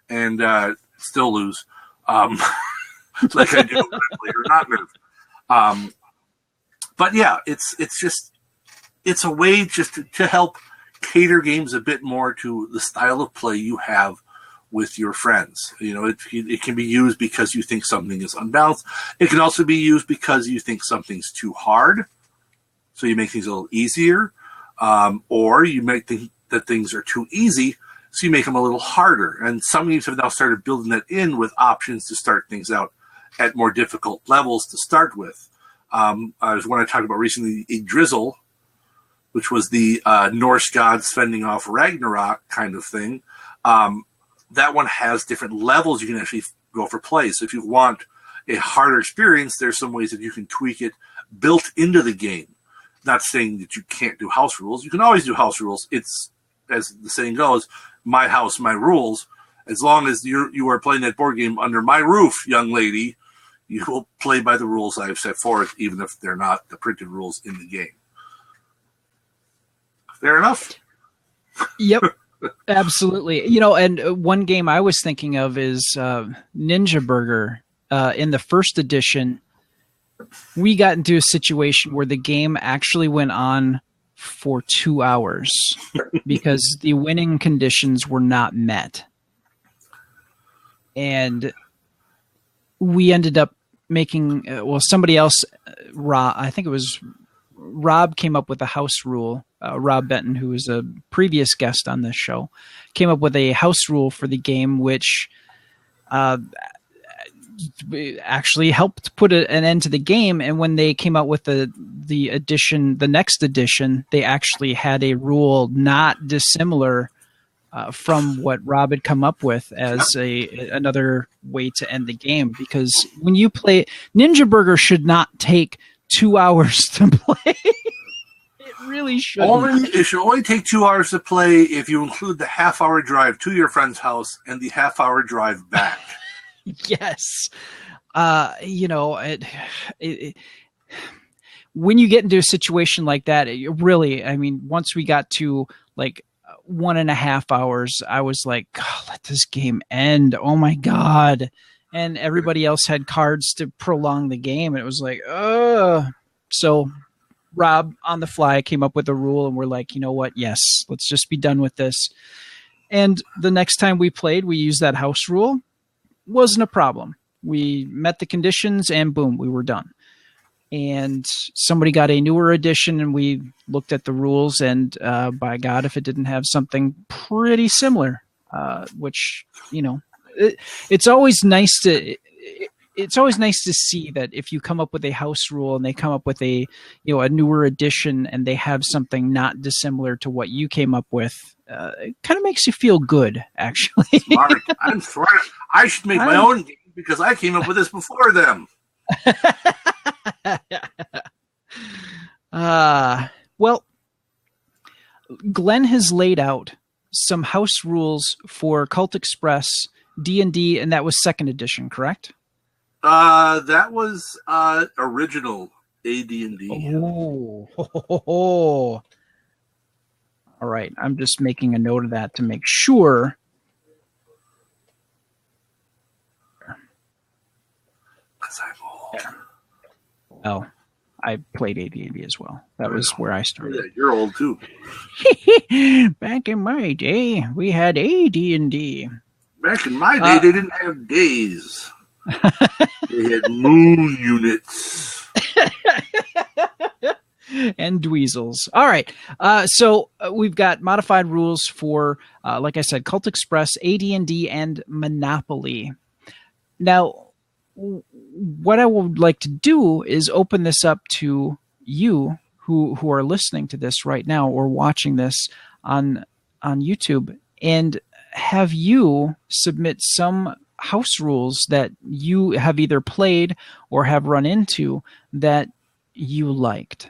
and still lose. Like I do when I play her not nerfed. But yeah, it's a way just to help cater games a bit more to the style of play you have with your friends. It can be used because you think something is unbalanced. It can also be used because you think something's too hard, so you make things a little easier. Or you might think that things are too easy, so you make them a little harder. And some games have now started building that in with options to start things out at more difficult levels to start with. There's one I talked about recently, Yggdrasil, which was the Norse gods fending off Ragnarok kind of thing. That one has different levels you can actually go for play. So if you want a harder experience, there's some ways that you can tweak it built into the game. Not saying that you can't do house rules. You can always do house rules. It's, as the saying goes, my house, my rules. As long as you are playing that board game under my roof, young lady, you will play by the rules I've set forth, even if they're not the printed rules in the game. Fair enough? Yep, absolutely. And one game I was thinking of is Ninja Burger. In the first edition, we got into a situation where the game actually went on for 2 hours because the winning conditions were not met. And we ended up making, somebody else, I think it was Rob, came up with a house rule. Rob Benton, who was a previous guest on this show, came up with a house rule for the game, which actually helped put an end to the game. And when they came out with the next edition, they actually had a rule not dissimilar from what Rob had come up with as another way to end the game. Because when you play, Ninja Burger should not take 2 hours to play. It really shouldn't. It should only take 2 hours to play if you include the half-hour drive to your friend's house and the half-hour drive back. Yes. when you get into a situation like that, really, I mean, once we got to like 1.5 hours, I was like, God, let this game end. Oh my God. And everybody else had cards to prolong the game. And it was like, so Rob on the fly came up with a rule, and we're like, you know what? Yes, let's just be done with this. And the next time we played, we used that house rule. Wasn't a problem. We met the conditions and boom, we were done. And somebody got a newer edition, and we looked at the rules, and by God, if it didn't have something pretty similar, which, you know, it's always nice to see that if you come up with a house rule and they come up with a newer edition and they have something not dissimilar to what you came up with, it kind of makes you feel good, actually. Smart. I'm smart. I should make my own game because I came up with this before them. Well, Glenn has laid out some house rules for Cult Express D&D, and that was 2nd edition, correct? That was original AD&D. Oh. All right. I'm just making a note of that to make sure. Because I'm old. Oh, I played AD&D as well. That was where I started. Yeah, you're old too. Back in my day, we had AD&D. Back in my day, they didn't have days. They had moon units. And dweezels. All right. So we've got modified rules for, like I said, Cult Express, AD&D, and Monopoly. Now, what I would like to do is open this up to you who are listening to this right now or watching this on YouTube, and have you submit some house rules that you have either played or have run into that you liked.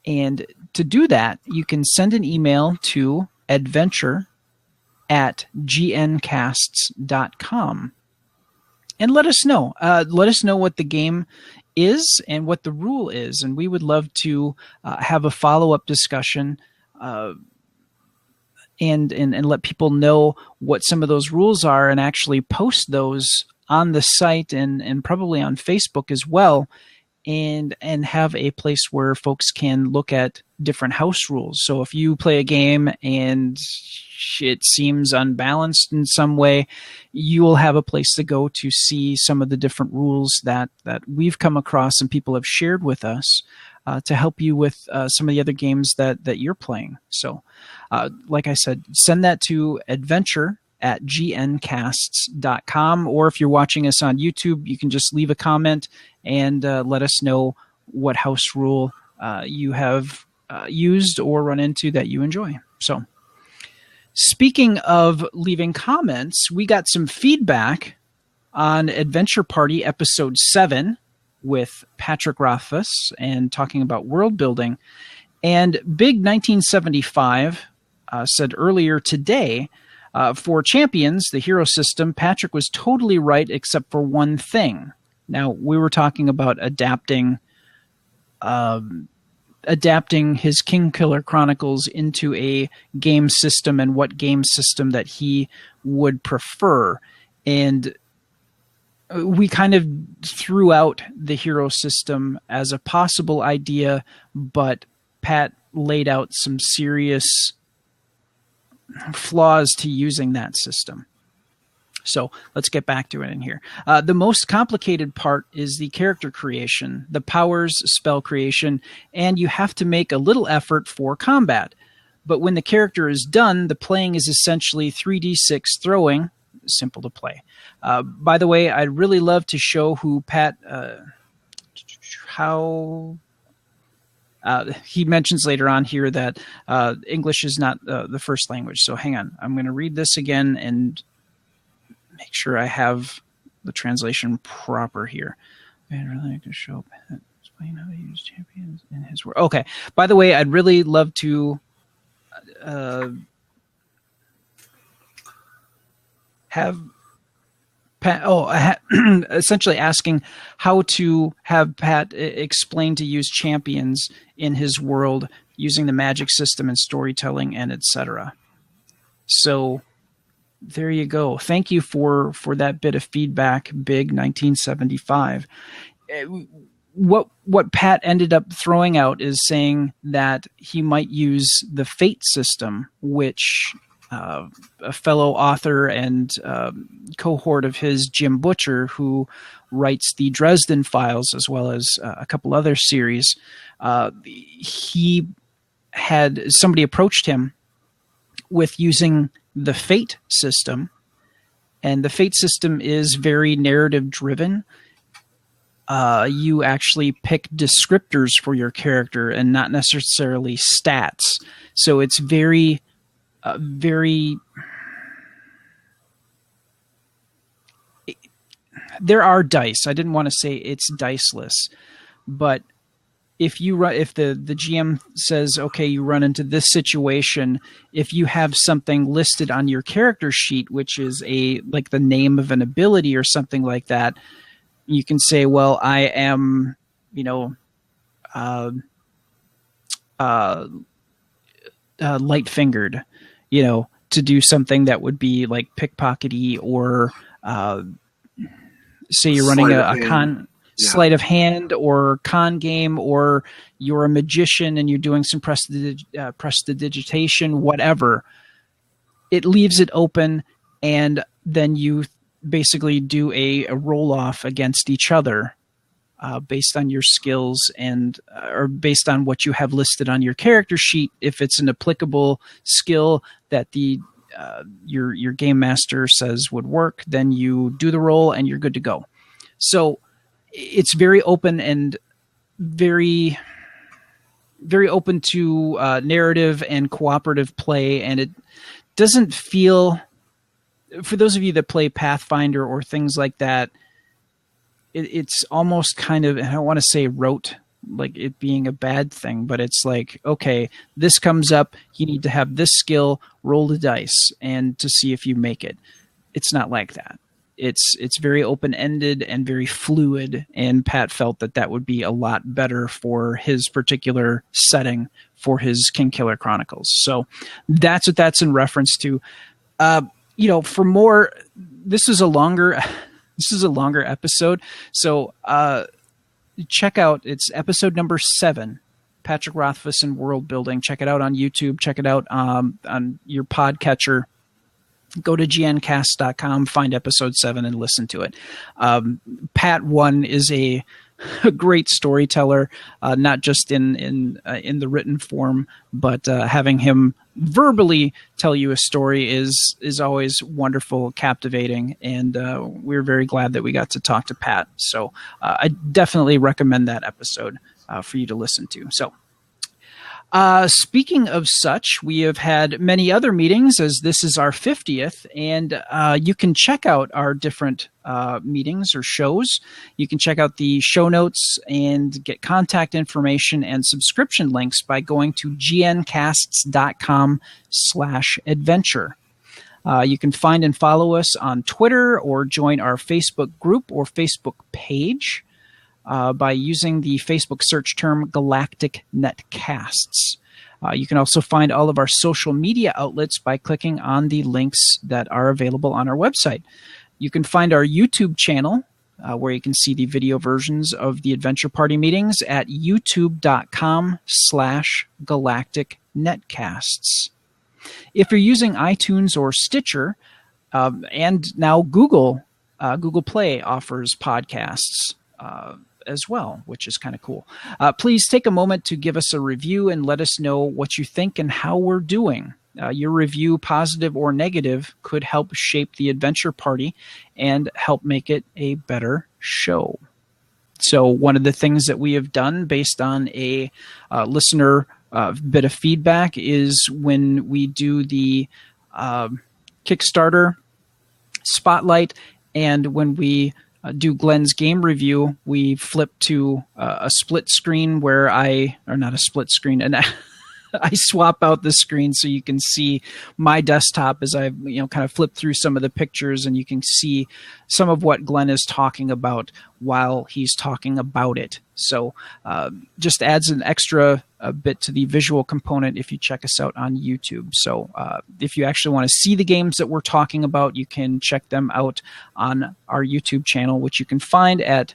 And to do that, you can send an email to adventure@gncasts.com and let us know. Let us know what the game is and what the rule is, and we would love to have a follow-up discussion and let people know what some of those rules are, and actually post those on the site and probably on Facebook as well, and have a place where folks can look at different house rules. So if you play a game and it seems unbalanced in some way, you will have a place to go to see some of the different rules that we've come across and people have shared with us to help you with some of the other games that you're playing. So like I said, send that to adventure@gncasts.com, or if you're watching us on YouTube, you can just leave a comment and let us know what house rule you have used or run into that you enjoy. So speaking of leaving comments, we got some feedback on Adventure Party episode 7 with Patrick Rothfuss and talking about world building. And Big 1975 said earlier today, for Champions, the hero system, Patrick was totally right except for one thing. Now, we were talking about adapting his Kingkiller Chronicles into a game system and what game system that he would prefer. And we kind of threw out the hero system as a possible idea, but Pat laid out some serious flaws to using that system. So let's get back to it in here. The most complicated part is the character creation, the powers, spell creation, and you have to make a little effort for combat. But when the character is done, the playing is essentially 3d6 throwing, simple to play. By the way, I'd really love to show who Pat, he mentions later on here that English is not the first language. So hang on. I'm going to read this again and make sure I have the translation proper here. I'd really like to show Pat explain how to use champions in his work. Okay. By the way, I'd really love to have Pat. essentially asking how to have Pat explain to use champions in his world using the magic system and storytelling and etc. So there you go. Thank you for that bit of feedback, Big 1975. What Pat ended up throwing out is saying that he might use the Fate system, which a fellow author and cohort of his, Jim Butcher, who writes the Dresden Files as well as a couple other series, he had somebody approached him with using the Fate system, and the Fate system is very narrative driven. You actually pick descriptors for your character and not necessarily stats. So it's very there are dice. I didn't want to say it's diceless, but if the GM says, okay, you run into this situation, if you have something listed on your character sheet, which is like the name of an ability or something like that, you can say, well, I am, light-fingered, to do something that would be like pickpockety, or say you're running a sleight of hand or con game, or you're a magician and you're doing some prestidigitation, whatever. It leaves it open, and then you basically do a roll-off against each other based on your skills or based on what you have listed on your character sheet. If it's an applicable skill that your game master says would work, then you do the roll and you're good to go. So it's very open and very, very open to narrative and cooperative play, and it doesn't feel, for those of you that play Pathfinder or things like that, it's almost kind of, and I don't want to say rote, like it being a bad thing, but it's like, okay, this comes up, you need to have this skill, roll the dice, and to see if you make it. It's not like that. It's very open-ended and very fluid, and Pat felt that would be a lot better for his particular setting for his Kingkiller Chronicles. So that's what that's in reference to. For more, this is a longer episode. So check out, it's episode number 7, Patrick Rothfuss and World Building. Check it out on YouTube. Check it out on your podcatcher. Go to gncast.com, find episode 7 and listen to it. Pat 1 is a great storyteller, not just in the written form, but having him verbally tell you a story is always wonderful, captivating, and we're very glad that we got to talk to Pat. So I definitely recommend that episode for you to listen to. So speaking of such, we have had many other meetings, as this is our 50th, and you can check out our different meetings or shows. You can check out the show notes and get contact information and subscription links by going to gncasts.com/adventure. You can find and follow us on Twitter or join our Facebook group or Facebook page by using the Facebook search term Galactic Netcasts. You can also find all of our social media outlets by clicking on the links that are available on our website. You can find our YouTube channel, where you can see the video versions of the Adventure Party meetings at youtube.com/Galactic Netcasts. If you're using iTunes or Stitcher, and now Google Play offers podcasts as well, which is kind of cool. Please take a moment to give us a review and let us know what you think and how we're doing. Your review, positive or negative, could help shape the Adventure Party and help make it a better show. So one of the things that we have done based on a listener bit of feedback is when we do the Kickstarter spotlight, and when we do Glenn's game review, we flip to a split screen where not a split screen, I swap out the screen so you can see my desktop as I kind of flip through some of the pictures, and you can see some of what Glenn is talking about while he's talking about it. So just adds an extra bit to the visual component if you check us out on YouTube. So if you actually want to see the games that we're talking about, you can check them out on our YouTube channel, which you can find at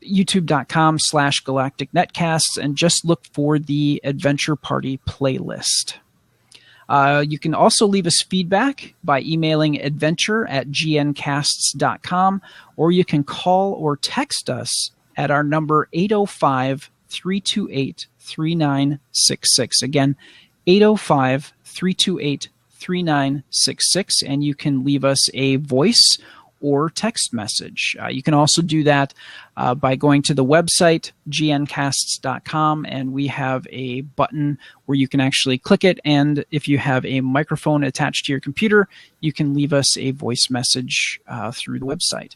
youtube.com/Galactic Netcasts, and just look for the Adventure Party playlist. You can also leave us feedback by emailing adventure@gncasts.com, or you can call or text us at our number 805-328-3966. Again, 805-328-3966, and you can leave us a voice or text message. You can also do that by going to the website, gncasts.com, and we have a button where you can actually click it, and if you have a microphone attached to your computer, you can leave us a voice message through the website.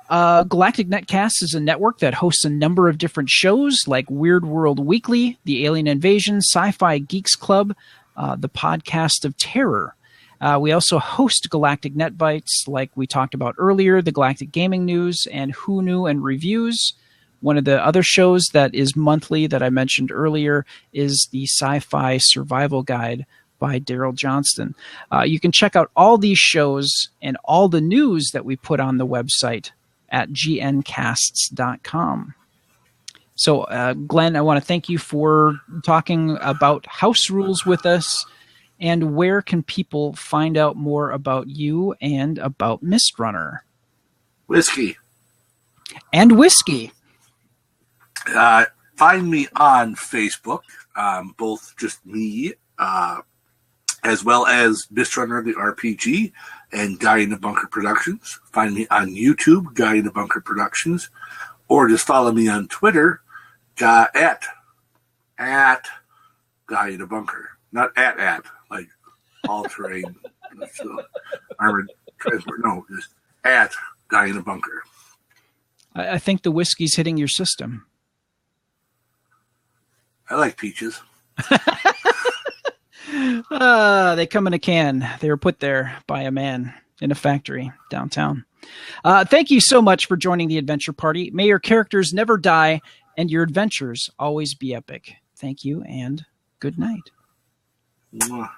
Galactic Netcast is a network that hosts a number of different shows like Weird World Weekly, The Alien Invasion, Sci-Fi Geeks Club, the Podcast of Terror. We also host Galactic Net Bites, like we talked about earlier, the Galactic Gaming News, and Who Knew and Reviews. One of the other shows that is monthly that I mentioned earlier is the Sci-Fi Survival Guide by Daryl Johnston. You can check out all these shows and all the news that we put on the website at gncasts.com. So, Glenn, I want to thank you for talking about house rules with us. And where can people find out more about you and about Mistrunner? Whiskey. And whiskey. Find me on Facebook, both just me, as well as Mistrunner the RPG and Guy in the Bunker Productions. Find me on YouTube, Guy in the Bunker Productions, or just follow me on Twitter, at Guy in the Bunker. Not at, like all terrain, armored transport. No, just at Guy in the Bunker. I think the whiskey's hitting your system. I like peaches. They come in a can. They were put there by a man in a factory downtown. Thank you so much for joining the Adventure Party. May your characters never die and your adventures always be epic. Thank you and good night. Mwah.